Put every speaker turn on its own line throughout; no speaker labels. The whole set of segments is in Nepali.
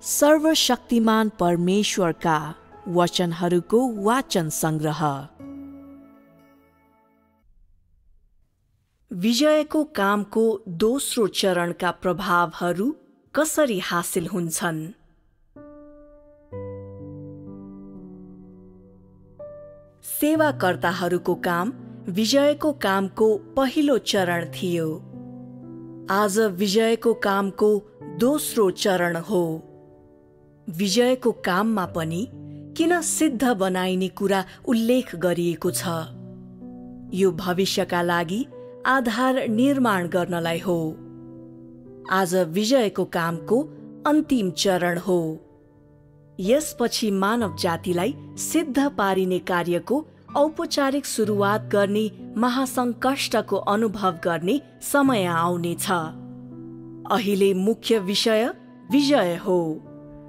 सर्वशक्तिमान परमेश्वरका वचनहरूको वाचन संग्रह। विजयको कामको दोस्रो चरणका प्रभावहरू कसरी हासिल हुन्छन्? सेवाकर्ताहरूको काम विजयको कामको पहिलो चरण थियो। आज विजयको कामको दोस्रो चरण हो। विजयको काममा पनि किन सिद्ध बनाइने कुरा उल्लेख गरिएको छ? यो भविष्यका लागि आधार निर्माण गर्नलाई हो। आज विजयको कामको अन्तिम चरण हो। यसपछि मानव जातिलाई सिद्ध पारिने कार्यको औपचारिक सुरुवात गर्ने महासङ्कष्टको अनुभव गर्ने समय आउनेछ। अहिले मुख्य विषय विजय हो,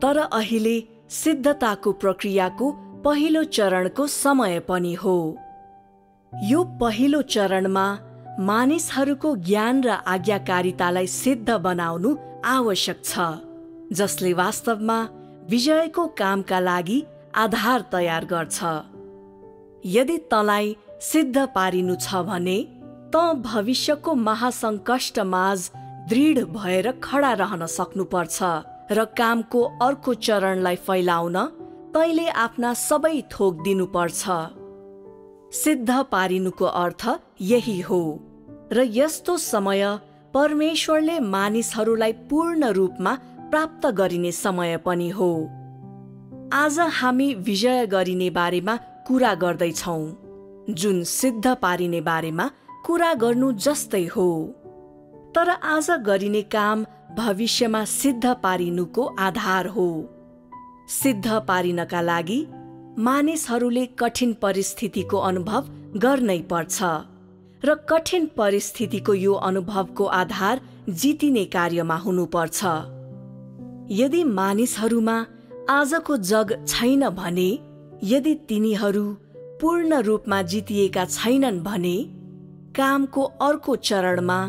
तर अहिले सिद्धताको प्रक्रियाको पहिलो चरणको समय पनि हो। यो पहिलो चरणमा मानिसहरूको ज्ञान र आज्ञाकारितालाई सिद्ध बनाउनु आवश्यक छ, जसले वास्तवमा विजयको कामका लागि आधार तयार गर्छ। यदि तँलाई सिद्ध पारिनु छ भने त भविष्यको महासङ्कष्टमाझ दृढ भएर खडा रहन सक्नुपर्छ र कामको अर्को चरणलाई फैलाउन तैँले आफ्ना सबै थोक दिनुपर्छ। सिद्ध पारिनुको अर्थ यही हो, र यस्तो समय परमेश्वरले मानिसहरूलाई पूर्ण रूपमा प्राप्त गरिने समय पनि हो। आज हामी विजय गरिने बारेमा कुरा गर्दैछौँ, जुन सिद्ध पारिने बारेमा कुरा गर्नु जस्तै हो। तर आज गरिने काम भविष्यमा सिद्ध पारिनुको आधार हो। सिद्ध पारिनका लागि मानिसहरूले कठिन परिस्थितिको अनुभव गर्नै पर्छ, र कठिन परिस्थितिको यो अनुभवको आधार जितिने कार्यमा हुनुपर्छ। यदि मानिसहरूमा आजको जग छैन भने, यदि तिनीहरू पूर्ण रूपमा जितिएका छैनन् भने, कामको अर्को चरणमा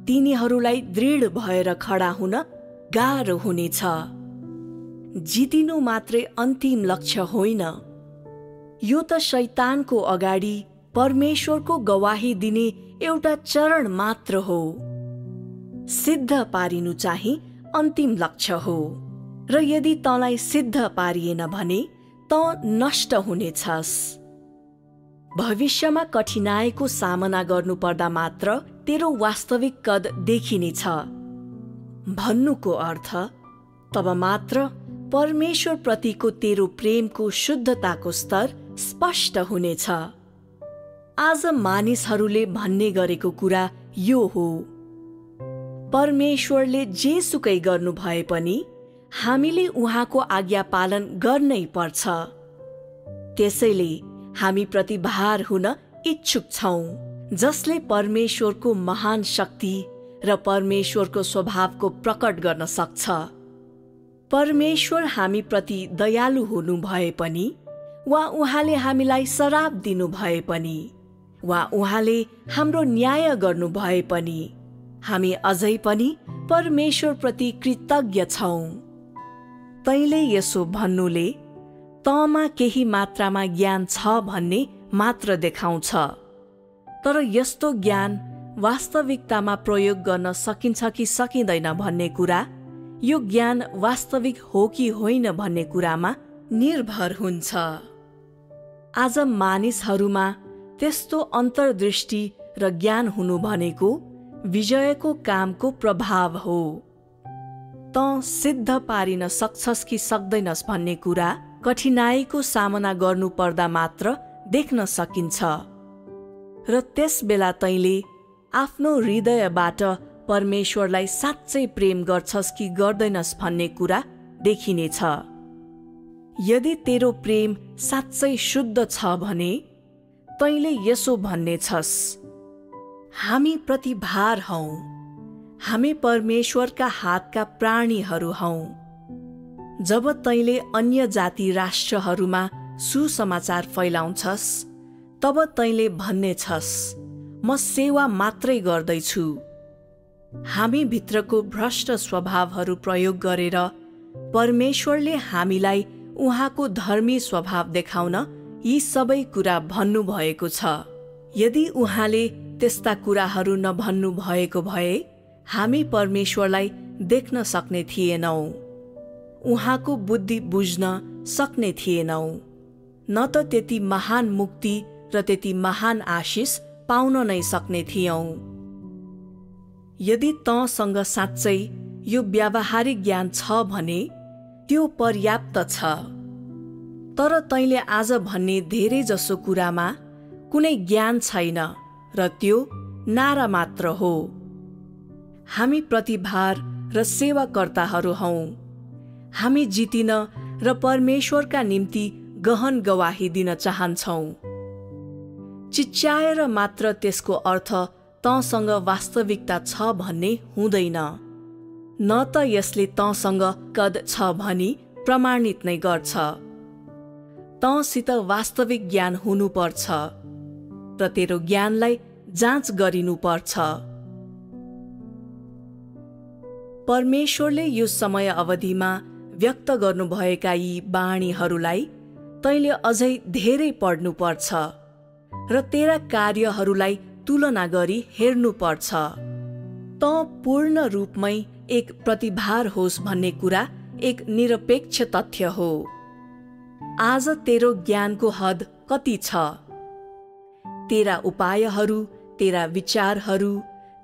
तिनीहरूलाई दृढ भएर खडा हुन गाह्रो हुनेछ। जितिनु मात्रै अन्तिम लक्ष्य होइन, यो त शैतानको अगाडि परमेश्वरको गवाही दिने एउटा चरण मात्र हो। सिद्ध पारिनु चाहिँ अन्तिम लक्ष्य हो, र यदि तँलाई सिद्ध पारिएन भने त नष्ट हुनेछस्। भविष्यमा कठिनाइको सामना गर्नुपर्दा मात्र तेरो वास्तविक कद देखिनेछ। भन्नुको अर्थ तब मात्र परमेश्वर प्रतिको तेरो प्रेमको शुद्धताको स्तर स्पष्ट हुनेछ। आज मानिसहरूले भन्ने गरेको कुरा यो हो, परमेश्वरले जेसुकै गर्नु भए पनि हामीले उहाँको आज्ञा पालन गर्नै पर्छ। त्यसैले हामी प्रति भार हुन इच्छुक छौँ, जसले परमेश्वरको महान शक्ति र परमेश्वरको स्वभावको प्रकट गर्न सक्छ। परमेश्वर हामी प्रति दयालु हुनु भए पनि, वा उहाँले हामीलाई श्राप दिनु भए पनि, वा उहाँले हाम्रो न्याय गर्नु भए पनि, हामी अझै पनि परमेश्वर प्रति कृतज्ञ छौँ। तैँले यसो भन्नुले तँमा केही मात्रामा ज्ञान छ भन्ने मात्र देखाउँछ, तर यस्तो ज्ञान वास्तविकतामा प्रयोग गर्न सकिन्छ कि सकिँदैन भन्ने कुरा, यो ज्ञान वास्तविक हो कि होइन भन्ने कुरामा निर्भर हुन्छ। आज मानिसहरूमा त्यस्तो अन्तर्दृष्टि र ज्ञान हुनु भनेको विजयको कामको प्रभाव हो। तँ सिद्ध पारिन सक्छस् कि सक्दैनस् भन्ने कुरा कठिनाइको सामना गर्नु पर्दा मात्र देख्न सकिन्छ, र त्यस बेला तैँले आफ्नो हृदयबाट परमेश्वरलाई साँच्चै प्रेम गर्छस् कि गर्दैनस् भन्ने कुरा देखिनेछ। यदि तेरो प्रेम साँच्चै शुद्ध छ भने तैँले यसो भन्नेछस्, हामी प्रति भार हौँ, हामी परमेश्वरका हातका प्राणीहरू हौँ। जब तैँले अन्य जाति राष्ट्रहरूमा सुसमाचार फैलाउँछस्, तब तैँले भन्नेछस्, म सेवा मात्रै गर्दैछु। हामी भित्रको भ्रष्ट स्वभावहरू प्रयोग गरेर परमेश्वरले हामीलाई उहाँको धर्मी स्वभाव देखाउन यी सबै कुरा भन्नुभएको छ। यदि उहाँले त्यस्ता कुराहरू नभन्नु भएको भए हामी परमेश्वरलाई देख्न सक्ने थिएनौं, उहाँको बुद्धि बुझ्न सक्ने थिएनौं, न त त्यति महान मुक्ति र त्यति महान आशिष पाउन नै सक्ने थियौं। यदि तँसँग साँच्चै यो व्यावहारिक ज्ञान छ भने त्यो पर्याप्त छ। तर तैँले आज भन्ने धेरै जसो कुरामा कुनै ज्ञान छैन र त्यो नारा मात्र हो। हामी प्रतिभार र सेवाकर्ताहरू हौं। हामी जितिन र परमेश्वरका निम्ति गहन गवाही दिन चाहन्छौं। चिच्याएर मात्र त्यसको अर्थ तँसँग वास्तविकता छ भन्ने हुँदैन, न त यसले तँसँग कद छ भनी प्रमाणित नै गर्छ। तँसित वास्तविक ज्ञान हुनुपर्छ र तेरो ज्ञानलाई जाँच गरिनुपर्छ। परमेश्वरले यो समय अवधिमा व्यक्त गर्नुभएका यी बाणीहरूलाई तैँले अझै धेरै पढ्नुपर्छ र तेरा कार्यहरूलाई तुलना गरी हेर्नुपर्छ। तँ पूर्ण रूपमै एक प्रतिभार होस् भन्ने कुरा एक निरपेक्ष तथ्य हो। आज तेरो ज्ञानको हद कति छ? तेरा उपायहरू, तेरा विचारहरू,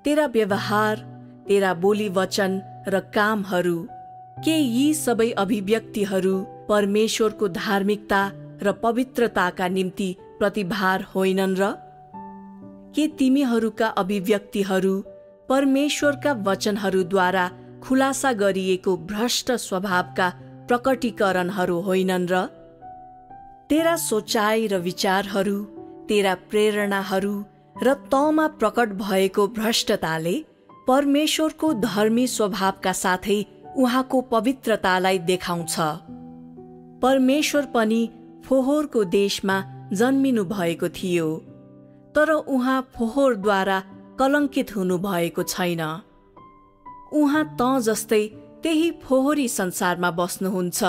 तेरा व्यवहार, तेरा बोली वचन र कामहरू, के यी सबै अभिव्यक्तिहरू परमेश्वरको धार्मिकता र पवित्रताका निम्ति प्रतिभार होइनन् र? के तिमीहरूका अभिव्यक्तिहरू परमेश्वरका वचनहरूद्वारा खुलासा गरिएको भ्रष्ट स्वभावका प्रकटीकरणहरू होइनन् र? तेरा सोचाइ र विचारहरू, तेरा प्रेरणाहरू र तँमा प्रकट भएको भ्रष्टताले परमेश्वरको धर्मी स्वभावका साथै उहाँको पवित्रतालाई देखाउँछ। परमेश्वर पनि फोहोरको देशमा जन्मिनु भएको थियो, तर उहाँ फोहोरद्वारा कलङ्कित हुनु भएको छैन। उहाँ तँ जस्तै त्यही फोहोरी संसारमा बस्नुहुन्छ,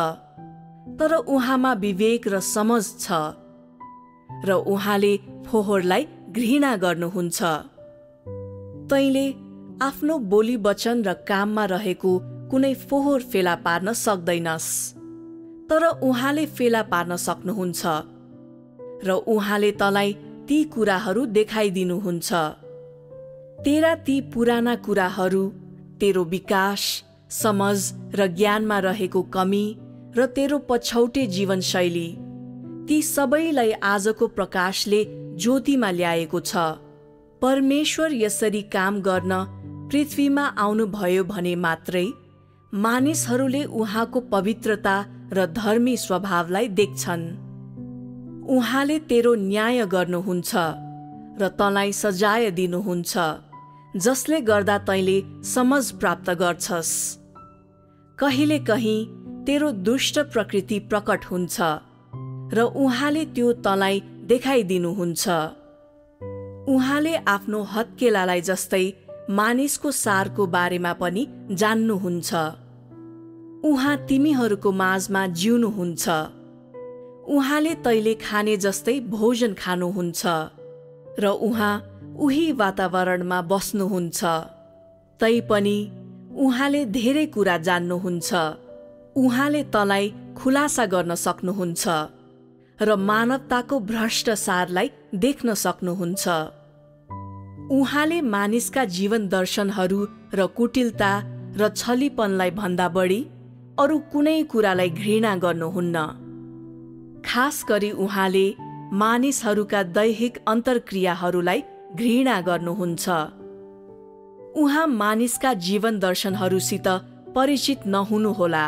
तर उहाँमा विवेक र समझ छ र उहाँले फोहोरलाई घृणा गर्नुहुन्छ। तैँले आफ्नो बोली वचन र काममा रहेको कुनै फोहोर फेला पार्न सक्दैनस्, तर उहाँले फेला पार्न सक्नुहुन्छ र उहाँले तँलाई ती कुराहरू देखाइदिनुहुन्छ। तेरा ती पुराना कुराहरू, तेरो विकास, समझ र ज्ञानमा रहेको कमी र तेरो पछौटे जीवनशैली, ती सबैलाई आजको प्रकाशले ज्योतिमा ल्याएको छ। परमेश्वर यसरी काम गर्न पृथ्वीमा आउनुभयो भने मात्रै मानिसहरूले उहाँको पवित्रता र धर्मी स्वभावलाई देख्छन्। उहाँले तेरो न्याय गर्नुहुन्छ र तँलाई सजाय दिनुहुन्छ, जसले गर्दा तैँले समझ प्राप्त गर्छस्। कहिलेकहीँ तेरो दुष्ट प्रकृति प्रकट हुन्छ र उहाँले त्यो तँलाई देखाइदिनुहुन्छ। उहाँले आफ्नो हत्केलालाई जस्तै मानिसको सारको बारेमा पनि जान्नुहुन्छ। उहाँ तिमीहरूको माझमा जिउनुहुन्छ। उहाँले तैँले खाने जस्तै भोजन खानुहुन्छ र उहाँ उही वातावरणमा बस्नुहुन्छ। तैपनि उहाँले धेरै कुरा जान्नुहुन्छ। उहाँले तँलाई खुलासा गर्न सक्नुहुन्छ र मानवताको भ्रष्ट सारलाई देख्न सक्नुहुन्छ। उहाँले मानिसका जीवन दर्शनहरू र कुटिलता र छलीपनलाई भन्दा बढी अरू कुनै कुरालाई घृणा गर्नुहुन्न। खास गरी उहाँले मानिसहरूका दैहिक अन्तर्क्रियाहरूलाई घृणा गर्नुहुन्छ। उहाँ मानिसका जीवन दर्शनहरूसित परिचित नहुनुहोला,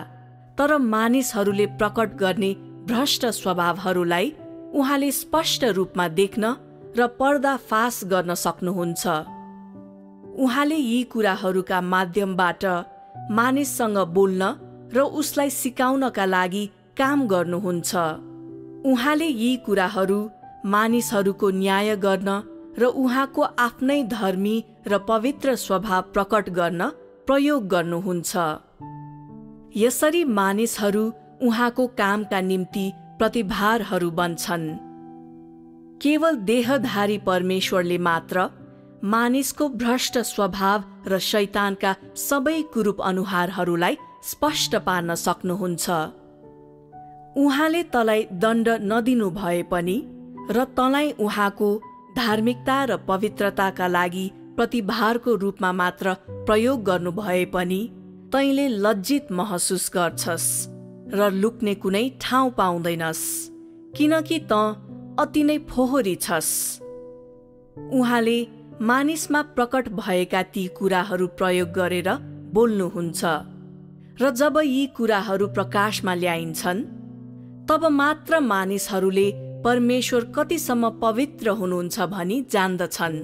तर मानिसहरूले प्रकट गर्ने भ्रष्ट स्वभावहरूलाई उहाँले स्पष्ट रूपमा देख्न र पर्दाफास गर्न सक्नुहुन्छ। उहाँले यी कुराहरूका माध्यमबाट मानिससँग बोल्न र उसलाई सिकाउनका लागि काम गर्नुहुन्छ। उहाँले यी कुराहरू मानिसहरूको न्याय गर्न र उहाँको आफ्नै धर्मी र पवित्र स्वभाव प्रकट गर्न प्रयोग गर्नुहुन्छ। यसरी मानिसहरू उहाँको कामका निम्ति प्रतिभारहरू बन्छन्। केवल देहधारी परमेश्वरले मात्र मानिसको भ्रष्ट स्वभाव र शैतानका सबै कुरूप अनुहारहरूलाई स्पष्ट पार्न सक्नुहुन्छ। उहाँले तँलाई दण्ड नदिनु भए पनि र तँलाई उहाँको धार्मिकता र पवित्रताका लागि प्रतिभारको रूपमा मात्र प्रयोग गर्नु भए पनि तैँले लज्जित महसुस गर्छस् र लुक्ने कुनै ठाउँ पाउँदैनस्, किनकि तँ अति नै फोहोरी छस्। उहाँले मानिसमा प्रकट भएका ती कुराहरू प्रयोग गरेर बोल्नुहुन्छ र जब यी कुराहरू प्रकाशमा ल्याइन्छन् तब मात्र मानिसहरूले परमेश्वर कतिसम्म पवित्र हुनुहुन्छ भनी जान्दछन्।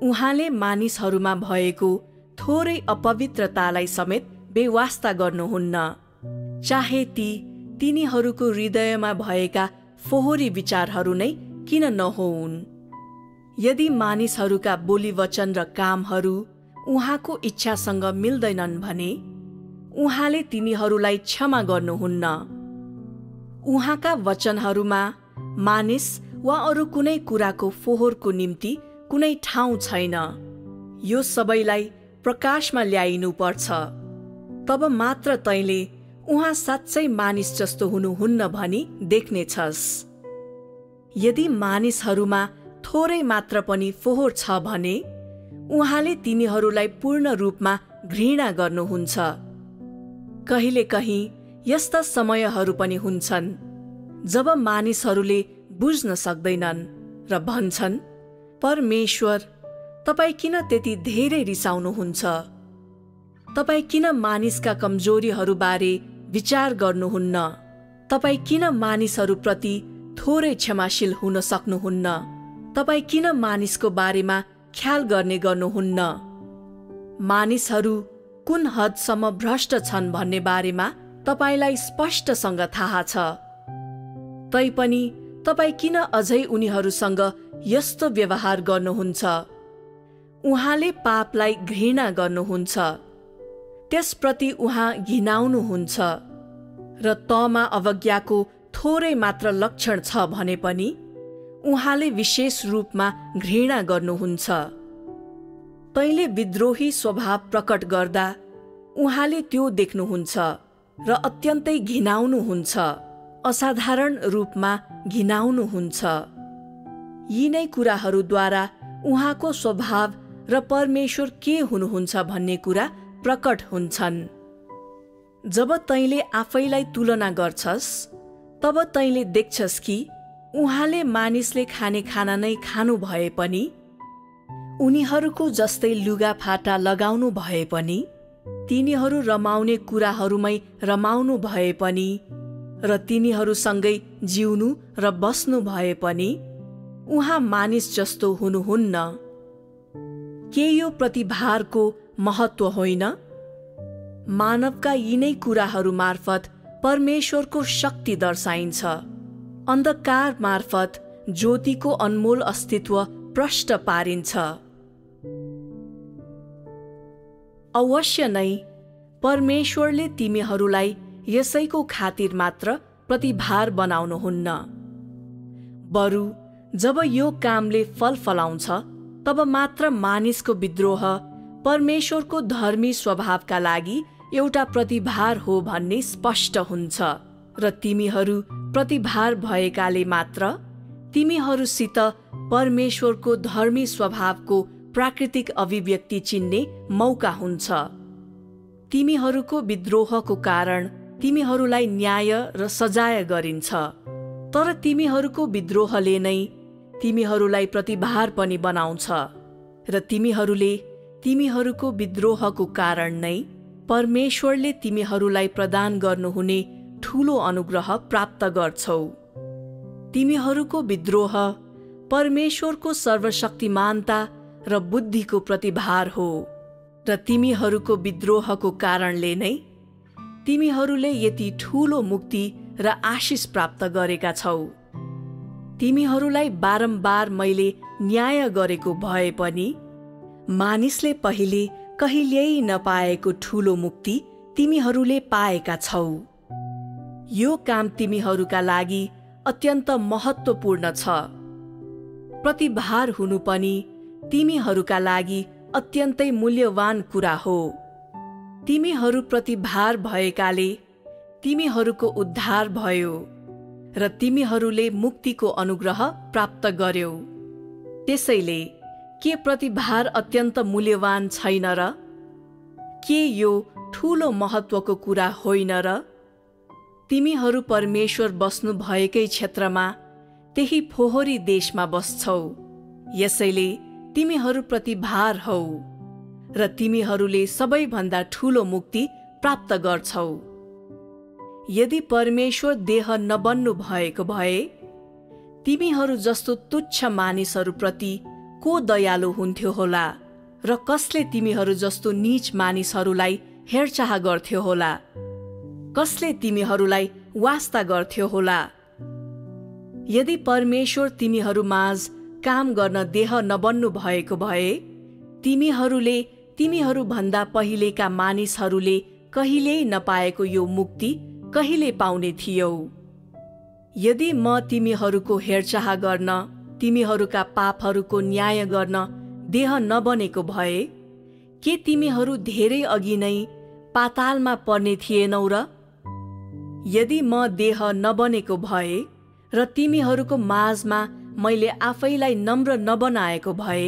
उहाँले मानिसहरूमा भएको थोरै अपवित्रतालाई समेत बेवास्ता गर्नुहुन्न, चाहे तिनीहरूको हृदयमा भएका फोहोरी विचारहरू नै किन नहोउन्। यदि मानिसहरूका बोली वचन र कामहरू उहाँको इच्छासँग मिल्दैनन् भने उहाँले तिनीहरूलाई क्षमा गर्नुहुन्न। उहाँका वचनहरूमा मानिस वा अरू कुनै कुराको फोहोरको निम्ति कुनै ठाउँ छैन। यो सबैलाई प्रकाशमा ल्याइनु पर्छ, तब मात्र तैँले उहाँ साँच्चै मानिस जस्तो हुनुहुन्न भनी देख्नेछस्। यदि मानिसहरूमा थोरै मात्र पनि फोहोर छ भने उहाँले तिनीहरूलाई पूर्ण रूपमा घृणा गर्नुहुन्छ। कहिलेकहीँ यस्ता समयहरू पनि हुन्छन् जब मानिसहरूले बुझ्न सक्दैनन् र भन्छन्, परमेश्वर, तपाईँ किन त्यति धेरै रिसाउनुहुन्छ? तपाईँ किन मानिसका कमजोरीहरूबारे विचार गर्नुहुन्न? तपाईँ किन मानिसहरूप्रति थोरै क्षमाशील हुन सक्नुहुन्न? तपाईँ किन मानिसको बारेमा ख्याल गर्नुहुन्न? मानिसहरू कुन हदसम्म भ्रष्ट छन् भन्ने बारेमा तपाईलाई स्पष्टसँग थाहा छ। तैपनि तपाईँ किन अझै उनीहरूसँग यस्तो व्यवहार गर्नुहुन्छ? उहाँले पापलाई घृणा गर्नुहुन्छ, त्यसप्रति उहाँ घिनाउनुहुन्छ र तँमा अवज्ञाको थोरै मात्र लक्षण छ भने पनि उहाँले विशेष रूपमा घृणा गर्नुहुन्छ। तैँले विद्रोही स्वभाव प्रकट गर्दा उहाँले त्यो देख्नुहुन्छ र अत्यन्तै घिनाउनुहुन्छ, असाधारण रूपमा घिनाउनुहुन्छ। यी नै कुराहरूद्वारा उहाँको स्वभाव र परमेश्वर के हुनुहुन्छ भन्ने कुरा प्रकट हुन्छन्। जब तैँले आफैलाई तुलना गर्छस् तब तैँले देख्छस् कि उहाँले मानिसले खाने खाना नै खानु भए पनि, उनीहरूको जस्तै लुगाफाटा लगाउनु भए पनि, तिनीहरू रमाउने कुराहरूमै रमाउनु भए पनि र तिनीहरूसँगै जिउनु र बस्नु भए पनि उहाँ मानिस जस्तो हुनुहुन्न। के यो प्रतिभारको महत्व होइन? मानवका यिनै कुराहरू मार्फत परमेश्वरको शक्ति दर्शाइन्छ। अन्धकार मार्फत ज्योतिको अनमोल अस्तित्व प्रष्ट पारिन्छ। अवश्य नै परमेश्वरले तिमीहरूलाई यसैको खातिर मात्र प्रतिभार बनाउनुहुन्न। बरु जब यो कामले फल फलाउँछ तब मात्र मानिसको विद्रोह परमेश्वरको धर्मी स्वभावका लागि एउटा प्रतिभार हो भन्ने स्पष्ट हुन्छ र तिमीहरू प्रतिभार भएकाले मात्र तिमीहरूसित परमेश्वरको धर्मी स्वभावको प्राकृतिक अभिव्यक्ति चिन्ने मौका हुन्छ। तिमीहरूको विद्रोहको कारण तिमीहरूलाई न्याय र सजाय गरिन्छ, तर तिमीहरूको विद्रोहले नै तिमीहरूलाई प्रतिभार पनि बनाउँछ र तिमीहरूले तिमीहरूको विद्रोहको कारण नै परमेश्वरले तिमीहरूलाई प्रदान गर्नुहुने ठूलो अनुग्रह प्राप्त गर्छौ। तिमीहरूको विद्रोह परमेश्वरको सर्वशक्तिमानता र बुद्धिको प्रतिभार हो र तिमीहरूको विद्रोहको कारणले नै तिमीहरूले यति ठूलो मुक्ति र आशिष प्राप्त गरेका छौ। तिमीहरूलाई बारम्बार मैले न्याय गरेको भए पनि मानिसले पहिले कहिल्यै नपाएको ठूलो मुक्ति तिमीहरूले पाएका छौ। यो काम तिमीहरूका लागि अत्यन्त महत्त्वपूर्ण छ। प्रतिभार हुनु पनि तिमीहरूका लागि अत्यन्तै मूल्यवान कुरा हो। तिमीहरू प्रतिभार भएकाले तिमीहरूको उद्धार भयो र तिमीहरूले मुक्तिको अनुग्रह प्राप्त गर्यौ। त्यसैले के प्रतिभार अत्यन्त मूल्यवान छैन र? के यो ठूलो महत्त्वको कुरा होइन र? तिमीहरू परमेश्वर बस्नु भएकै क्षेत्रमा, त्यही फोहोरी देशमा बस्छौ। यसैले तिमीहरू प्रतिभार हौ र तिमीहरूले सबैभन्दा ठूलो मुक्ति प्राप्त गर्छौ। यदि परमेश्वर देह नबन्नु भएको भए तिमीहरू जस्तो तुच्छ मानिसहरूप्रति को दयालु हुन्थ्यो होला र कसले तिमीहरू जस्तो नीच मानिसहरूलाई हेरचाह गर्थ्यो होला? कसले तिमीहरूलाई वास्ता गर्थ्यो होला? यदि परमेश्वर तिमीहरू माझ काम गर्न देह नबन्नु भएको भए तिमीहरूले तिमीहरू भन्दा पहिलेका मानिसहरूले कहिल्यै नपाएको यो मुक्ति कहिले पाउने थियौ? यदि म तिमीहरूको हेरचाह गर्न, तिमीहरूका पापहरूको न्याय गर्न देह नबनेको भए के तिमीहरू धेरै अघि नै पातालमा पर्ने थिएनौ र? यदि म देह नबनेको भए र तिमीहरूको माझमा मैले आफैलाई नम्र नबनाएको भए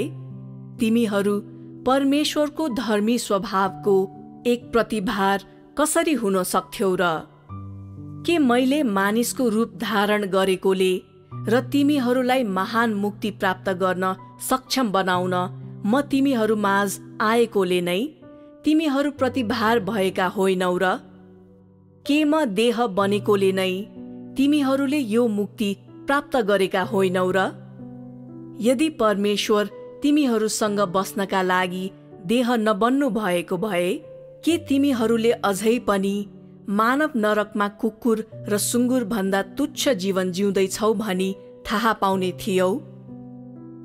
तिमीहरू परमेश्वरको धर्मी स्वभावको एक प्रतिभार कसरी हुन सक्थ्यौ र? के मैले मानिसको रूप धारण गरेकोले र तिमीहरूलाई महान मुक्ति प्राप्त गर्न सक्षम बनाउन म तिमीहरू माझ आएकोले नै तिमीहरू प्रतिभार भएका होइनौ र? के म देह बनेकोले नै तिमीहरूले यो मुक्ति प्राप्त गरेका होइनौ र? यदि परमेश्वर तिमीहरूसँग बस्नका लागि देह नबन्नु भएको भए के तिमीहरूले अझै पनि मानव नरकमा कुकुर र सुँगुर भन्दा तुच्छ जीवन जिउँदैछौ भनी थाहा पाउने थियौ?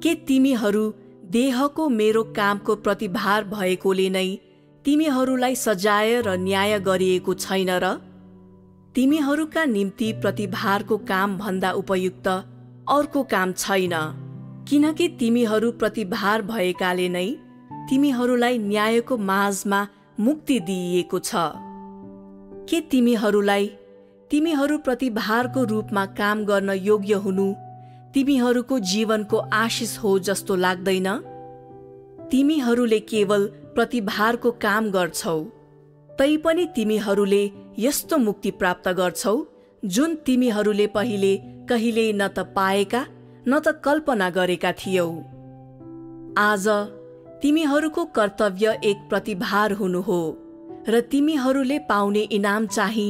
के तिमीहरू देहको मेरो कामको प्रतिभार भएकोले नै तिमीहरूलाई सजाय र न्याय गरिएको छैन र? तिमीहरूका निम्ति प्रतिभारको काम भन्दा उपयुक्त अर्को काम छैन, किनकि तिमीहरू प्रतिभार भएकाले नै तिमीहरूलाई न्यायको माझमा मुक्ति दिइएको छ। के तिमीहरूलाई तिमीहरू प्रतिभारको रूपमा काम गर्न योग्य हुनु तिमीहरूको जीवनको आशिष हो जस्तो लाग्दैन? तिमीहरूले केवल प्रतिभारको काम गर्छौ, तैपनि तिमीहरूले यस्तो मुक्ति प्राप्त गर्छौ जुन तिमीहरूले पहिले कहिल्यै न त पाएका न त कल्पना गरेका थियौ। आज तिमीहरूको कर्तव्य एक प्रतिभार हुनु हो र तिमीहरूले पाउने इनाम चाहिँ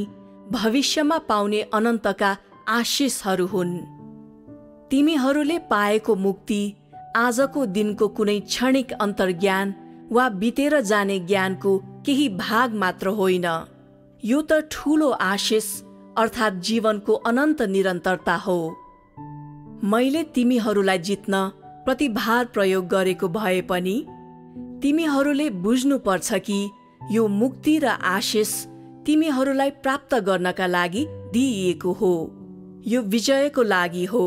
भविष्यमा पाउने अनन्तका आशिषहरू हुन्। तिमीहरूले पाएको मुक्ति आजको दिनको कुनै क्षणिक अन्तर्ज्ञान वा बितेर जाने ज्ञानको केही भाग मात्र होइन। यो त ठूलो आशिष अर्थात् जीवनको अनन्त निरन्तरता हो। मैले तिमीहरूलाई जित्न प्रतिभार प्रयोग गरेको भए पनि तिमीहरूले बुझ्नुपर्छ कि यो मुक्ति र आशिष तिमीहरूलाई प्राप्त गर्नका लागि दिइएको हो। यो विजयको लागि हो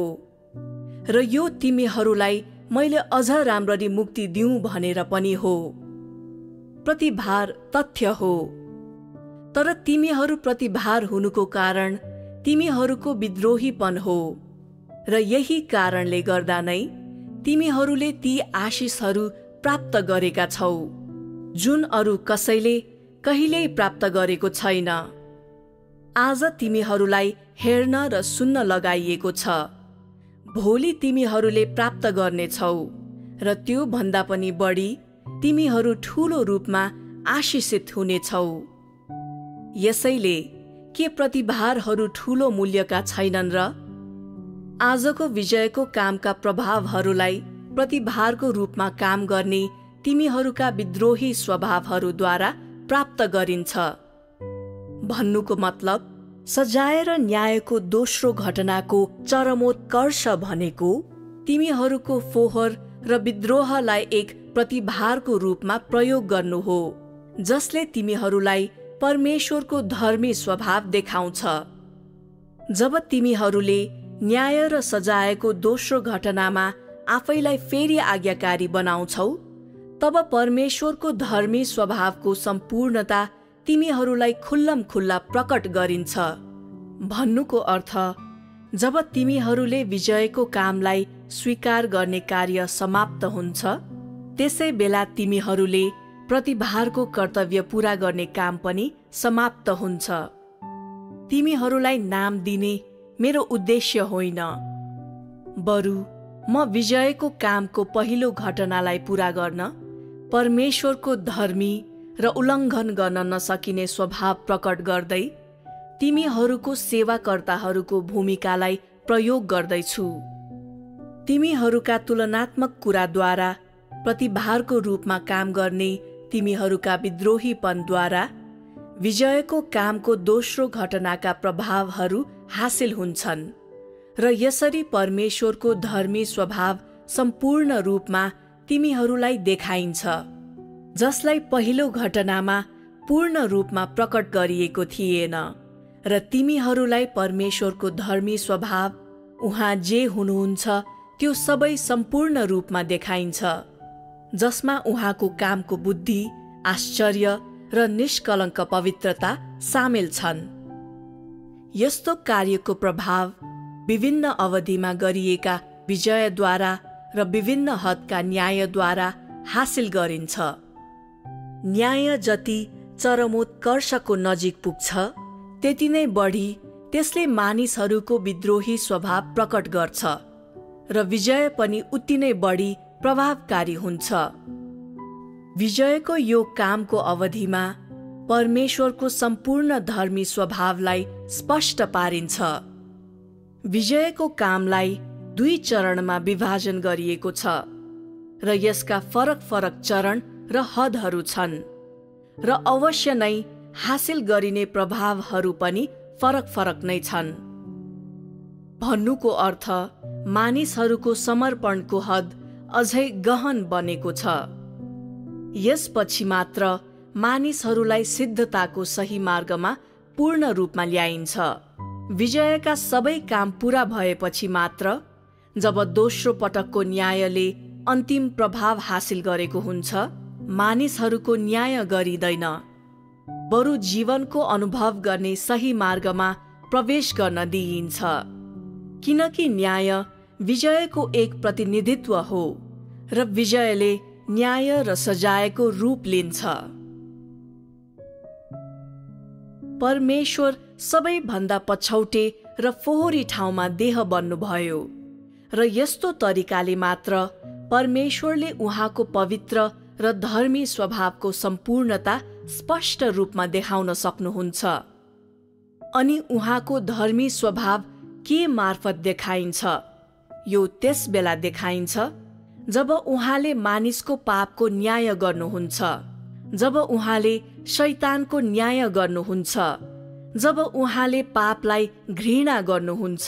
र यो तिमीहरूलाई मैले अझ राम्ररी मुक्ति दिउँ भनेर पनि हो। प्रतिभार तथ्य हो, तर तिमीहरू प्रतिभार हुनुको कारण तिमीहरूको विद्रोहीपन हो र यही कारणले गर्दा नै तिमीहरूले ती आशिषहरू प्राप्त गरेका छौ जुन अरू कसैले कहिल्यै प्राप्त गरेको छैन। आज तिमीहरूलाई हेर्न र सुन्न लगाइएको छ, भोलि तिमीहरूले प्राप्त गर्नेछौ र त्यो भन्दा पनि बढी तिमीहरू ठूलो रूपमा आशिषित हुनेछौ। यसैले के प्रतिभारहरू ठूलो मूल्यका छैनन् र? आजको विजयको कामका प्रभावहरूलाई प्रतिभारको रूपमा काम गर्ने तिमीहरूका विद्रोही स्वभावहरूद्वारा प्राप्त गरिन्छ। भन्नुको मतलब सजाय र न्यायको दोस्रो घटनाको चरमोत्कर्ष भनेको तिमीहरूको फोहोर र विद्रोहलाई एक प्रतिभारको रूपमा प्रयोग गर्नु हो, जसले तिमीहरूलाई परमेश्वरको धर्मी स्वभाव देखाउँछ। जब तिमीहरूले न्याय र सजायको दोस्रो घटनामा आफैलाई फेरि आज्ञाकारी बनाउँछौ, तब परमेश्वरको धर्मी स्वभावको सम्पूर्णता तिमीहरूलाई खुल्लमखुल्ला प्रकट गरिन्छ। भन्नुको अर्थ, जब तिमीहरूले विजयको कामलाई स्वीकार गर्ने कार्य समाप्त हुन्छ, त्यसै बेला तिमीहरूले प्रतिभारको कर्तव्य पूरा गर्ने काम पनि समाप्त हुन्छ। तिमीहरूलाई नाम दिने मेरो उद्देश्य होइन, बरु म विजयको कामको पहिलो घटनालाई पूरा गर्न परमेश्वरको धर्मी र उल्लङ्घन गर्न नसकिने स्वभाव प्रकट गर्दै तिमीहरूको सेवाकर्ताहरूको भूमिकालाई प्रयोग गर्दैछु। तिमीहरूका तुलनात्मक कुराद्वारा प्रतिभारको रूपमा काम गर्ने तिमीहरूका विद्रोहीपनद्वारा विजयको कामको दोस्रो घटनाका प्रभावहरू हासिल हुन्छन् र यसरी परमेश्वरको धर्मी स्वभाव सम्पूर्ण रूपमा तिमीहरूलाई देखाइन्छ, जसलाई पहिलो घटनामा पूर्ण रूपमा प्रकट गरिएको थिएन, र तिमीहरूलाई परमेश्वरको धर्मी स्वभाव उहाँ जे हुनुहुन्छ त्यो सबै सम्पूर्ण रूपमा देखाइन्छ, जसमा उहाँको कामको बुद्धि, आश्चर्य र निष्कलङ्क पवित्रता सामेल छन्। यस्तो कार्यको प्रभाव विभिन्न अवधिमा गरिएका विजयद्वारा र विभिन्न हदका न्यायद्वारा हासिल गरिन्छ। न्याय जति चरमोत्कर्षको नजिक पुग्छ, त्यति नै बढी त्यसले मानिसहरूको विद्रोही स्वभाव प्रकट गर्छ र विजय पनि उति नै बढी प्रभावकारी हुन्छ। विजयको यो कामको अवधिमा परमेश्वरको सम्पूर्ण धर्मी स्वभावलाई स्पष्ट पारिन्छ। विजयको कामलाई 2 चरणमा विभाजन गरिएको छ र यसका फरक फरक चरण र हदहरू छन्, र अवश्य नै हासिल गरिने प्रभावहरू पनि फरक फरक नै छन्। भन्नुको अर्थ, मानिसहरूको समर्पणको हद अझै गहन बनेको छ। यसपछि मात्र मानिसहरूलाई सिद्धताको सही मार्गमा पूर्ण रूपमा ल्याइन्छ। विजयका सबै काम पूरा भएपछि मात्र, जब दोस्रो पटकको न्यायले अन्तिम प्रभाव हासिल गरेको हुन्छ, मानिसहरूको न्याय गरिँदैन, बरु जीवनको अनुभव गर्ने सही मार्गमा प्रवेश गर्न दिइन्छ। किनकि न्याय विजयको एक प्रतिनिधित्व हो र विजयले न्याय र सजायको रूप लिन्छ। परमेश्वर सबैभन्दा पछौटे र फोहोरी ठाउँमा देह बन्नुभयो, र यस्तो तरिकाले मात्र परमेश्वरले उहाँको पवित्र र धर्मी स्वभावको सम्पूर्णता स्पष्ट रूपमा देखाउन सक्नुहुन्छ। अनि उहाँको धर्मी स्वभाव के मार्फत देखाइन्छ? यो त्यस बेला देखाइन्छ जब उहाँले मानिसको पापको न्याय गर्नुहुन्छ, जब उहाँले शैतानको न्याय गर्नुहुन्छ, जब उहाँले पापलाई घृणा गर्नुहुन्छ,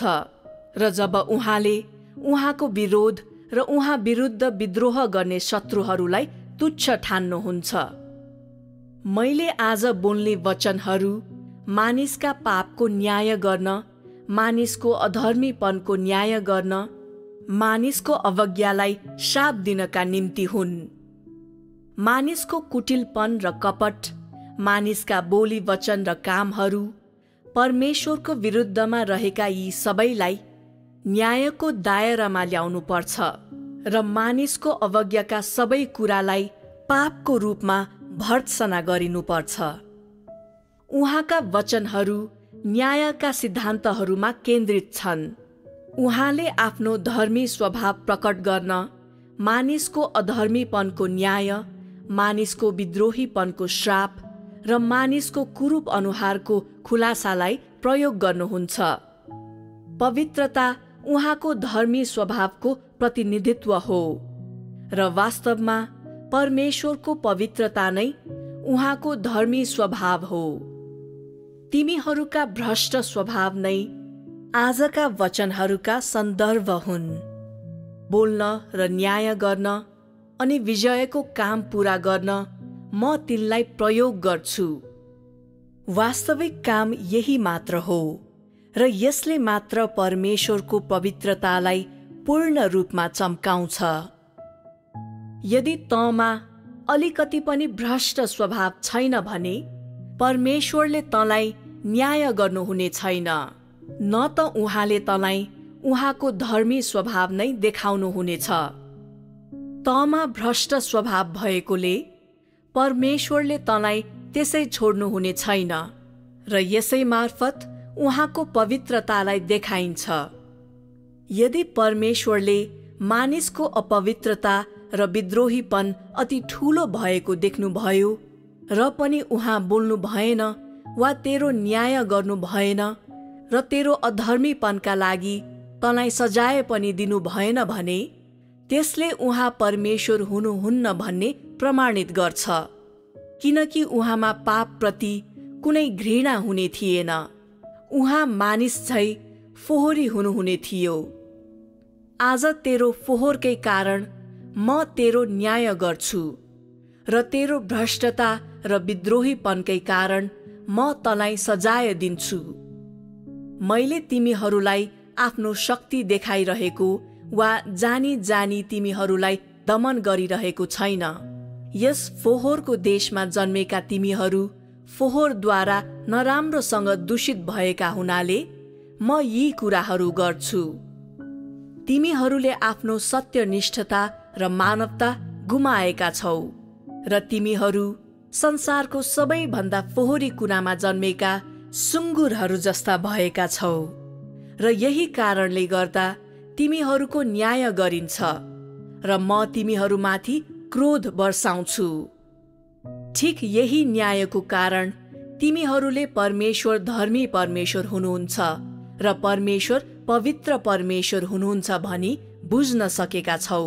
र जब उहाँले उहाँको विरोध र उहाँ विरुद्ध विद्रोह गर्ने शत्रुहरूलाई तुच्छ ठान्नुहुन्छ। मैले आज बोल्ने वचनहरू मानिसका पापको न्याय गर्न, मानिसको अधर्मीपनको न्याय गर्न, मानिसको अवज्ञालाई शाप दिनका निम्ति हुन्। मानिसको कुटिलपन र कपट, मानिसका बोली वचन र कामहरू, परमेश्वरको विरुद्धमा रहेका यी सबैलाई न्यायको दायरामा ल्याउनु पर्छ र मानिसको अवज्ञाका सबै कुरालाई पापको रूपमा भर्त्सना गरिनुपर्छ। उहाँका वचनहरू न्यायका सिद्धान्तहरूमा केन्द्रित छन्। उहाँले आफ्नो धर्मी स्वभाव प्रकट गर्न मानिसको अधर्मीपनको न्याय, मानिसको विद्रोहीपनको श्राप र मानिसको कुरूप अनुहारको खुलासालाई प्रयोग गर्नुहुन्छ। पवित्रता उहाँको धर्मी स्वभावको प्रतिनिधित्व हो, र वास्तवमा परमेश्वरको पवित्रता नै उहाँको धर्मी स्वभाव हो। तिमीहरूका भ्रष्ट स्वभाव नै आजका वचनहरूका सन्दर्भ हुन्। बोल्न र न्याय गर्न अनि विजयको काम पूरा गर्न म तिनलाई प्रयोग गर्छु। वास्तविक काम यही मात्र हो र यसले मात्र परमेश्वरको पवित्रतालाई पूर्ण रूपमा चम्काउँछ। यदि तँमा अलिकति पनि भ्रष्ट स्वभाव छैन भने परमेश्वरले तँलाई न्याय गर्नुहुने छैन, न त उहाँले तँलाई उहाँको धर्मी स्वभाव नै देखाउनुहुनेछ। तँमा भ्रष्ट स्वभाव भएकोले परमेश्वरले तँलाई त्यसै छोड्नुहुने छैन र यसै मार्फत उहाँको पवित्रतालाई देखाइन्छ। यदि परमेश्वरले मानिसको अपवित्रता र विद्रोहीपन अति ठूलो भएको देख्नुभयो र पनि उहाँ बोल्नु भएन वा तेरो न्याय गर्नु भएन र तेरो अधर्मीपनका लागि तँलाई सजाय पनि दिनु भएन भने त्यसले उहाँ परमेश्वर हुनुहुन्न भन्ने प्रमाणित गर्छ, किनकि उहाँमा पापप्रति कुनै घृणा हुने थिएन। उहाँ मानिस झै फोहोरी हुनुहुने थियो। आज तेरो फोहोरकै कारण म तेरो न्याय गर्छु र तेरो भ्रष्टता र विद्रोहीपनकै कारण म तँलाई सजाय दिन्छु। मैले तिमीहरूलाई आफ्नो शक्ति देखाइरहेको वा जानी जानी तिमीहरूलाई दमन गरिरहेको छैन। यस फोहोरको देशमा जन्मेका तिमीहरू फोहोरद्वारा नराम्रोसँग दूषित भएका हुनाले म यी कुराहरू गर्छु। तिमीहरूले आफ्नो सत्यनिष्ठता र मानवता गुमाएका छौ र तिमीहरू संसारको सबैभन्दा फोहोरी कुरामा जन्मेका सुँगुरहरू जस्ता भएका छौ र यही कारणले गर्दा तिमीहरूको न्याय गरिन्छ र म तिमीहरूमाथि क्रोध बर्साउँछु। ठिक यही न्यायको कारण तिमीहरूले परमेश्वर धर्मी परमेश्वर हुनुहुन्छ र परमेश्वर पवित्र परमेश्वर हुनुहुन्छ भनी बुझ्न सकेका छौ।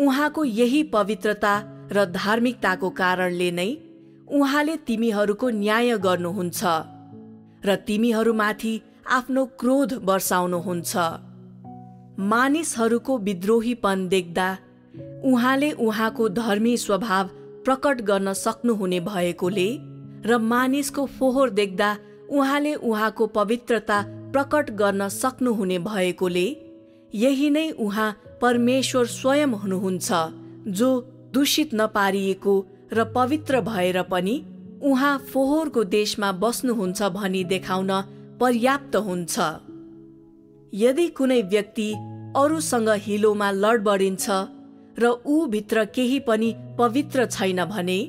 उहाँको यही पवित्रता र धार्मिकताको कारणले नै उहाँले तिमीहरूको न्याय गर्नुहुन्छ र तिमीहरूमाथि आफ्नो क्रोध बर्साउनुहुन्छ। मानिसहरूको विद्रोहीपन देख्दा उहाँले उहाँको धर्मी स्वभाव प्रकट गर्न सक्नुहुने भएकोले र मानिसको फोहोर देख्दा उहाँले उहाँको पवित्रता प्रकट गर्न सक्नुहुने भएकोले यही नै उहाँ परमेश्वर स्वयं हुनुहुन्छ, जो दूषित नपारिएको र पवित्र भएर पनि उहाँ फोहोरको देशमा बस्नुहुन्छ भनी देखाउन पर्याप्त हुन्छ। यदि कुनै व्यक्ति अरूसँग हिलोमा लडबडिन्छ र ऊ भित्र केही पनि पवित्र छैन भने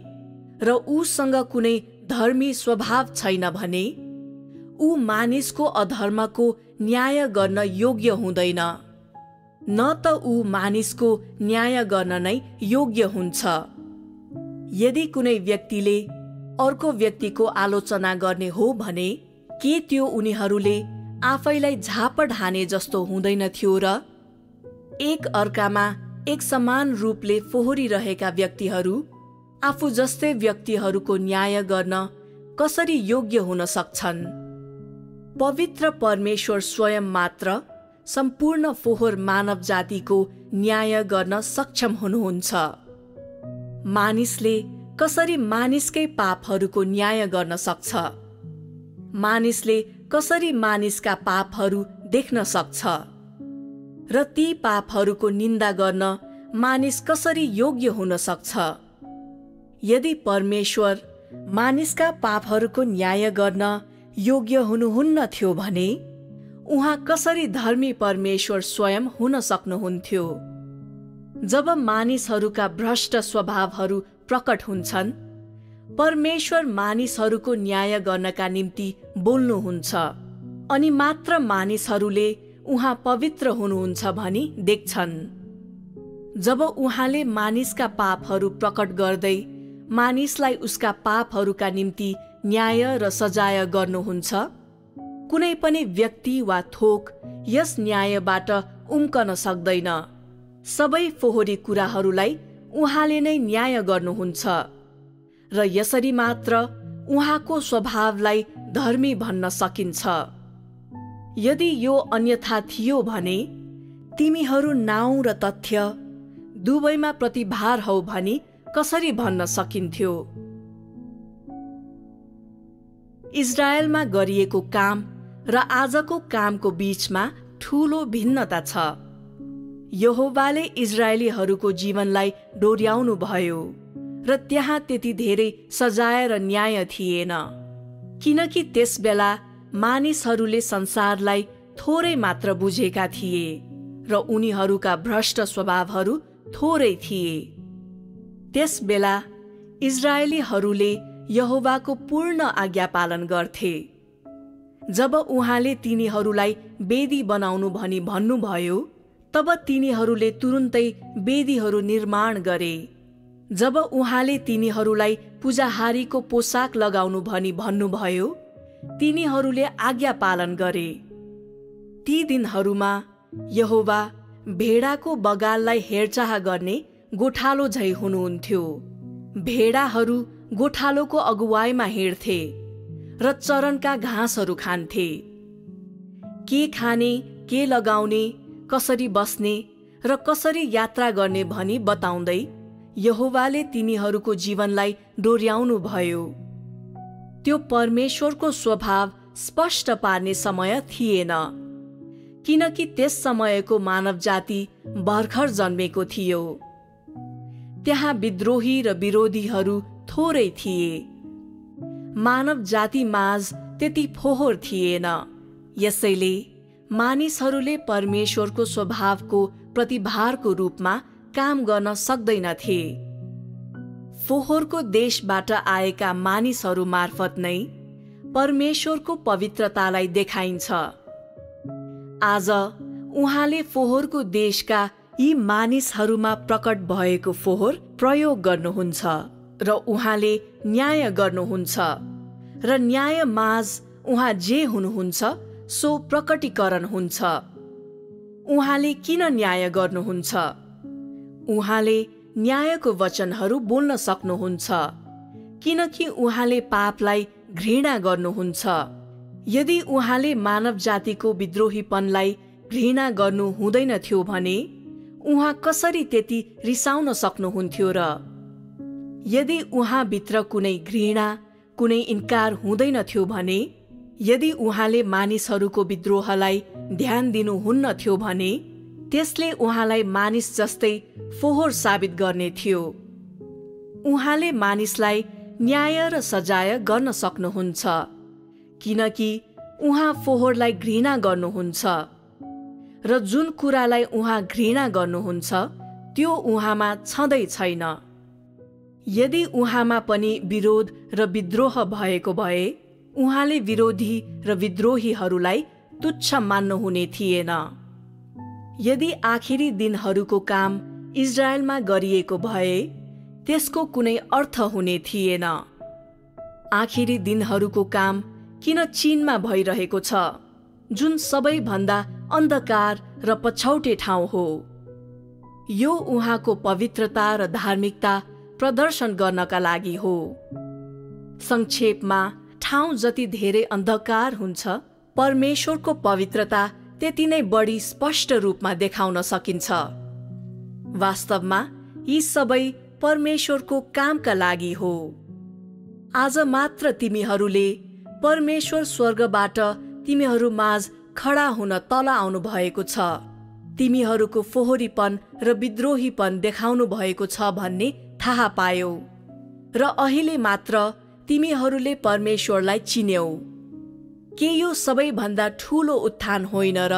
र ऊसँग कुनै धर्मी स्वभाव छैन भने ऊ मानिसको अधर्मको न्याय गर्न योग्य हुँदैन, न त ऊ मानिसको न्याय गर्न नै योग्य हुन्छ। यदि कुनै व्यक्तिले अर्को व्यक्तिको आलोचना गर्ने हो भने के त्यो उनीहरूले आफैलाई झापड हाने जस्तो हुँदैन थियो र? एक अर्कामा एक समान रूपले फोहोरिरहेका व्यक्तिहरू आफू जस्तै व्यक्तिहरूको न्याय गर्न कसरी योग्य हुन सक्छन्? पवित्र परमेश्वर स्वयं मात्र सम्पूर्ण फोहोर मानव जातिको न्याय गर्न सक्षम हुनुहुन्छ। मानिसले कसरी मानिसकै पापहरूको न्याय गर्न सक्छ? मानिसले कसरी मानिसका पापहरू देख्न सक्छ र ती पापहरूको निन्दा गर्न मानिस कसरी योग्य हुन सक्छ? यदि परमेश्वर मानिसका पापहरूको न्याय गर्न योग्य हुनुहुन्न थियो भने उहाँ कसरी धर्मी परमेश्वर स्वयं हुन सक्नुहुन्थ्यो? जब मानिसहरूका भ्रष्ट स्वभावहरू प्रकट हुन्छन्, परमेश्वर मानिसहरूको न्याय गर्नका निम्ति बोल्नुहुन्छ अनि मात्र मानिसहरूले उहाँ पवित्र हुनुहुन्छ भनी देख्छन्। जब उहाँले मानिसका पापहरू प्रकट गर्दै मानिसलाई उसका पापहरूका निम्ति न्याय र सजाय गर्नुहुन्छ, कुनै पनि व्यक्ति वा थोक यस न्यायबाट उम्कन सक्दैन। सबै फोहोरी कुराहरूलाई उहाँले नै न्याय गर्नुहुन्छ र यसरी मात्र उहाँको स्वभावलाई धर्मी भन्न सकिन्छ। यदि यो अन्यथा थियो भने तिमीहरू नाउँ र तथ्य दुवैमा प्रतिभार हौ भनी कसरी भन्न सकिन्थ्यो? इजरायलमा गरिएको काम र आजको कामको बीचमा ठूलो भिन्नता छ। यहोवाले इजरायलीहरूको जीवनलाई डोर्याउनु भयो र त्यहाँ त्यति धेरै सजाय र न्याय थिएन, किनकि त्यसबेला मानिसहरूले संसारलाई थोरै मात्र बुझेका थिए र उनीहरूका भ्रष्ट स्वभावहरू थोरै थिए। त्यसबेला इजरायलीहरूले यहोवाको पूर्ण आज्ञा पालन गर्थे। जब उहाँले तिनीहरूलाई वेदी बनाउनु भनी भन्नुभयो, तब तिनीहरूले तुरुन्तै वेदीहरू निर्माण गरे। जब उहाँले तिनीहरूलाई पूजाहारीको पोसाक लगाउनु भनी भन्नुभयो, तिनीहरूले आज्ञा पालन गरे। ती दिनहरूमा यहोवा भेडाको बगाललाई हेरचाह गर्ने गोठालो झै हुनुहुन्थ्यो। भेडाहरू गोठालोको अगुवाईमा हिँड्थे र चरनका घाँसहरू खान्थे। के खाने, के लगाउने, कसरी बस्ने र कसरी यात्रा गर्ने भनी बताउँदै यहोवाले तिनीहरूको जीवनलाई डोर्याउनु भयो। त्यो परमेश्वरको स्वभाव स्पष्ट पार्ने समय थिएन, किनकि त्यस समयको मानव जाति भर्खर जन्मेको थियो। त्यहाँ विद्रोही र विरोधीहरू थोरै थिए। मानव जाति माझ त्यति फोहोर थिएन, यसैले मानिसहरूले परमेश्वरको स्वभावको प्रतिभारको रूपमा काम गर्न सक्दैनथे। फोहोरको देशबाट आएका मानिसहरू मार्फत नै परमेश्वरको पवित्रतालाई देखाइन्छ। आज उहाँले फोहोरको देशका यी मानिसहरूमा प्रकट भएको फोहोर प्रयोग गर्नुहुन्छ र उहाँले न्याय गर्नुहुन्छ र न्याय माझ उहाँ जे हुनुहुन्छ सो प्रकटीकरण हुन्छ। उहाँले किन न्याय गर्नुहुन्छ? उहाँले न्यायको वचनहरू बोल्न सक्नुहुन्छ, किनकि उहाँले पापलाई घृणा गर्नुहुन्छ। यदि उहाँले मानव जातिको विद्रोहीपनलाई घृणा गर्नु हुँदैन थियो भने उहाँ कसरी त्यति रिसाउन सक्नुहुन्थ्यो र? यदि उहाँभित्र कुनै घृणा, कुनै इन्कार हुँदैन थियो भने, यदि उहाँले मानिसहरूको विद्रोहलाई ध्यान दिनुहुन्न थियो भने त्यसले उहाँलाई मानिस जस्तै फोहोर साबित गर्ने थियो। उहाँले मानिसलाई न्याय र सजाय गर्न सक्नुहुन्छ, किनकि उहाँ फोहोरलाई घृणा गर्नुहुन्छ र जुन कुरालाई उहाँ घृणा गर्नुहुन्छ त्यो उहाँमा छँदै छैन। यदि उहाँमा पनि विरोध र विद्रोह भएको भए उहाँले विरोधी र विद्रोहीहरूलाई तुच्छ मान्नुहुने थिएन। यदि आखिरी दिनहरूको काम इजरायलमा गरिएको भए त्यसको कुनै अर्थ हुने थिएन। आखिरी दिनहरूको काम किन चीनमा भइरहेको छ, जुन सबैभन्दा अन्धकार र पछौटे ठाउँ हो? यो उहाँको पवित्रता र धार्मिकता प्रदर्शन गर्नका लागि हो। संक्षेपमा, ठाउँ जति धेरै अन्धकार हुन्छ, परमेश्वरको पवित्रता त्यति नै बढी स्पष्ट रूपमा देखाउन सकिन्छ। वास्तवमा यी सबै परमेश्वरको कामका लागि हो। आज मात्र तिमीहरूले परमेश्वर स्वर्गबाट तिमीहरू माझ खडा हुन तल आउनु भएको छ, तिमीहरूको फोहोरीपन र विद्रोहीपन देखाउनु भएको छ भन्ने थाहा पायौ र अहिले मात्र तिमीहरूले परमेश्वरलाई चिन्यौ। के यो सबैभन्दा ठूलो उत्थान होइन र?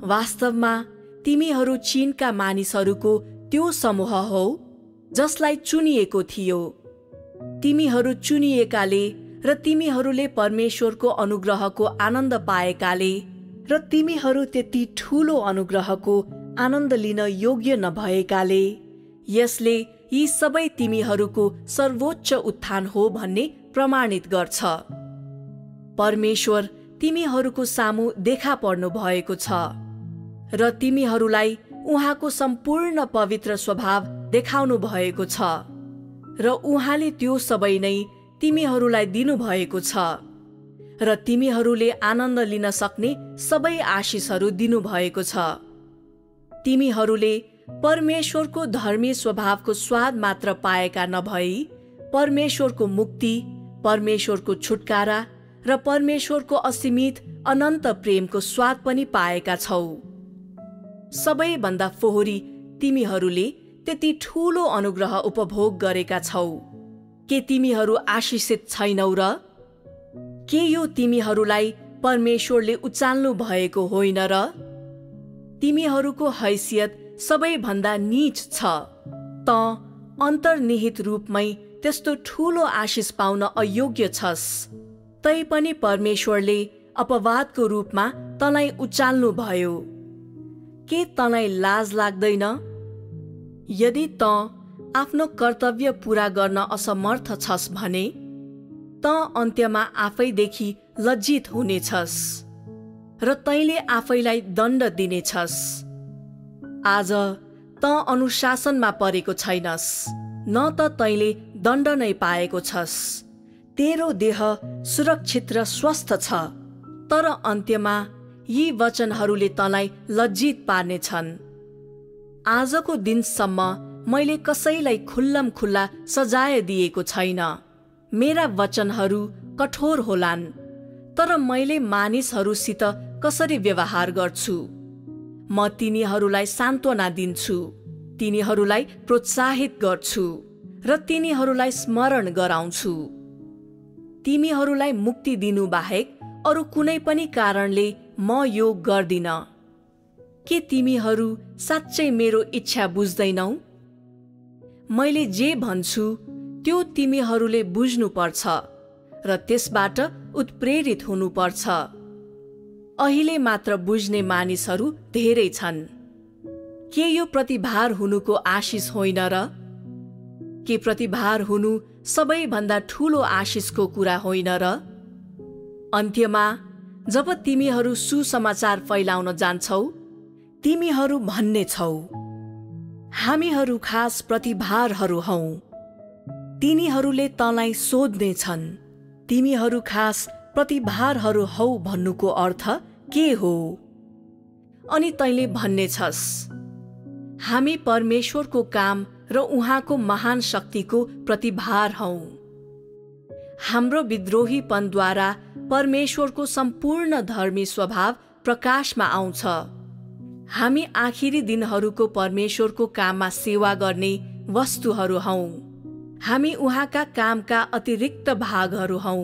वास्तवमा तिमीहरू चीनका मानिसहरूको त्यो समूह हौ जसलाई चुनिएको थियो। तिमीहरू चुनिएकाले र तिमीहरूले परमेश्वरको अनुग्रहको आनन्द पाएकाले र तिमीहरू त्यति ठूलो अनुग्रहको आनन्द लिन योग्य नभएकाले यसले यी सबै तिमीहरूको सर्वोच्च उत्थान हो भन्ने प्रमाणित गर्छ। परमेश्वर तिमीहरूको सामु देखा पर्नु भएको छ र तिमीहरूलाई उहाँको सम्पूर्ण पवित्र स्वभाव देखाउनु भएको छ र उहाँले त्यो सबै नै तिमीहरूलाई दिनुभएको छ र तिमीहरूले आनन्द लिन सक्ने सबै आशिषहरू दिनुभएको छ। तिमीहरूले परमेश्वरको धर्मी स्वभावको स्वाद मात्र पाएका नभई परमेश्वरको मुक्ति, परमेश्वरको छुटकारा र परमेश्वरको असीमित अनन्त प्रेमको स्वाद पनि पाएका छौ। सबैभन्दा फोहोरी तिमीहरूले त्यति ठूलो अनुग्रह उपभोग गरेका छौ। के तिमीहरू आशिषित छैनौ र? के यो तिमीहरूलाई परमेश्वरले उचाल्नु भएको होइन र? तिमीहरूको हैसियत सबैभन्दा नीच छ। त अन्तर्निहित रूपमै त्यस्तो ठूलो आशिष पाउन अयोग्य छस्। तैपनि परमेश्वरले अपवादको रूपमा तँलाई उचाल्नु भयो। के तँलाई लाज लाग्दैन? यदि तँ आफ्नो कर्तव्य पूरा गर्न असमर्थ छस् भने तँ अन्त्यमा आफैदेखि लज्जित हुनेछस् र तैँले आफैलाई दण्ड दिनेछस्। आज तँ अनुशासनमा परेको छैनस्, न त तैँले दण्ड नै पाएको छस्। तेरो देह सुरक्षित र स्वस्थ छ, तर अन्त्यमा यी वचनहरूले तँलाई लज्जित पार्नेछन्। आजको दिनसम्म मैले कसैलाई खुल्लम खुल्ला सजाय दिएको छैन। मेरा वचनहरू कठोर होलान्, तर मैले मानिसहरूसित कसरी व्यवहार गर्छु? म तिनीहरूलाई सान्त्वना दिन्छु, तिनीहरूलाई प्रोत्साहित गर्छु र तिनीहरूलाई स्मरण गराउँछु। तिमीहरूलाई मुक्ति दिनु बाहेक अरू कुनै पनि कारणले म यो गर्दिन। के तिमीहरू साँच्चै मेरो इच्छा बुझ्दैनौ? मैले जे भन्छु त्यो तिमीहरूले बुझ्नुपर्छ र त्यसबाट उत्प्रेरित हुनुपर्छ। अहिले मात्र बुझ्ने मानिसहरू धेरै छन्। के यो प्रतिभार हुनुको आशिष होइन र? के प्रतिभार हुनु सबैभन्दा ठूलो आशिषको कुरा होइन र? अन्त्यमा जब तिमीहरू सुसमाचार फैलाउन जान्छौ, तिमीहरू भन्ने छौ, हामीहरू खास प्रतिभारहरू हौ। तिनीहरूले तँलाई सोध्नेछन्, तिमीहरू खास प्रतिभारहरू हौ भन्नुको अर्थ के हो? अनि तैँले भन्नेछस्, हामी परमेश्वरको काम र उहाँको महान शक्तिको प्रतिभार हौ। हाम्रो विद्रोहीपनद्वारा परमेश्वरको सम्पूर्ण धर्मी स्वभाव प्रकाशमा आउँछ। हामी आखिरी दिनहरूको परमेश्वरको काममा सेवा गर्ने वस्तुहरू हौ। हामी उहाँका कामका अतिरिक्त भागहरू हौ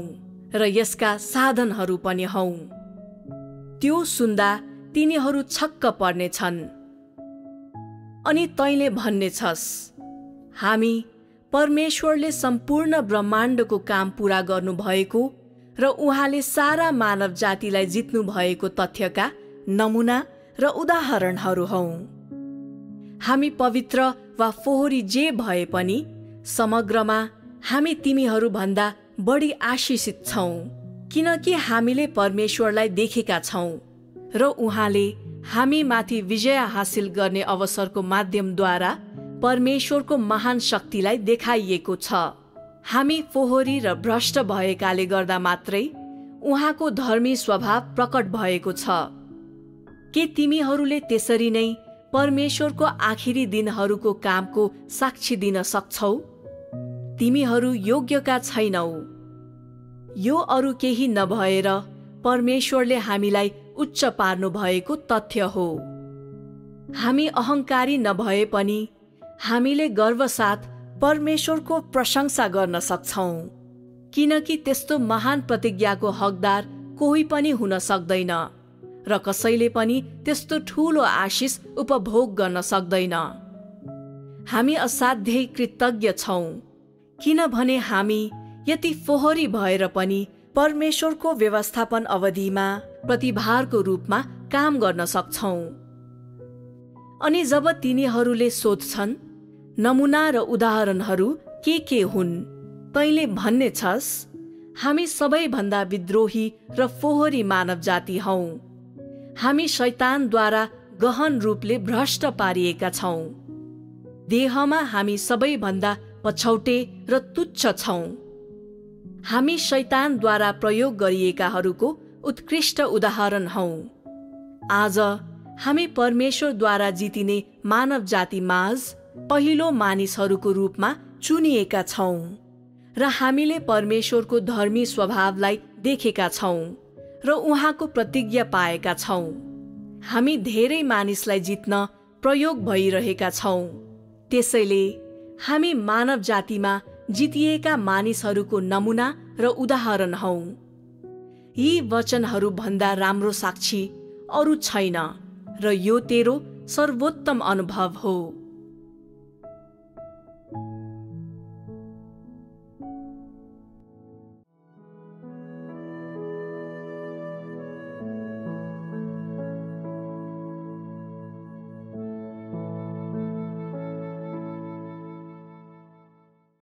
र यसका साधनहरू पनि हौ। त्यो सुन्दा तिनीहरू छक्क पर्नेछन्। अनि तैँले भन्नेछस्, हामी परमेश्वरले सम्पूर्ण ब्रह्माण्डको काम पूरा गर्नुभएको र उहाँले सारा मानव जातिलाई जित्नु भएको तथ्यका नमुना र उदाहरणहरू हौ। हामी पवित्र वा फोहोरी जे भए पनि समग्रमा हामी तिमीहरूभन्दा बढी आशिषित छौँ, किनकि हामीले परमेश्वरलाई देखेका छौँ र उहाँले हामीमाथि विजय हासिल गर्ने अवसरको माध्यमद्वारा परमेश्वरको महान शक्तिलाई देखाइएको छ। हामी फोहोरी र भ्रष्ट भएकाले गर्दा मात्रै उहाँको धर्मी स्वभाव प्रकट भएको छ। के तिमीहरूले त्यसरी नै परमेश्वरको आखिरी दिनहरूको कामको साक्षी दिन सक्छौ? तिमीहरू योग्यका छैनौ। यो अरू केही नभएर परमेश्वरले हामीलाई उच्च पार्नु भएको तथ्य हो। हामी अहङ्कारी नभए पनि हामीले गर्वसाथ परमेश्वरको प्रशंसा गर्न सक्छौं, किनकि त्यस्तो महान प्रतिज्ञाको हकदार कोही पनि हुन सक्दैन र कसैले पनि त्यस्तो ठूलो आशिष उपभोग गर्न सक्दैन। हामी असाध्यै कृतज्ञ छौं, किनभने हामी यति फोहोरी भएर पनि परमेश्वरको व्यवस्थापन अवधिमा प्रतिभारको रूपमा काम गर्न सक्छौं। अनि जब तिनीहरूले सोध्छन्, नमुना र उदाहरणहरू के हुन्, तैँले भन्ने छस्, हामी सबैभन्दा विद्रोही र फोहोरी मानव जाति हौं। हामी शैतानद्वारा गहन रूपले भ्रष्ट पारिएका छौं। देहमा हामी सबैभन्दा पछौटे र तुच्छ छौं। हामी शैतानद्वारा प्रयोग गरिएकाहरूको उत्कृष्ट उदाहरण हौं। आज हामी परमेश्वरद्वारा जितिने मानव जाति माझ पहिलो मानिसहरूको रूपमा चुनिएका छौं र हामीले परमेश्वरको धर्मी स्वभावलाई देखेका छौँ र उहाँको प्रतिज्ञा पाएका छौँ। हामी धेरै मानिसलाई जित्न प्रयोग भइरहेका छौँ। त्यसैले हामी मानव जातिमा जितिएका मानिसहरूको नमुना र उदाहरण हौँ। यी वचनहरू भन्दा राम्रो साक्षी अरू छैन र यो तेरो सर्वोत्तम अनुभव हो।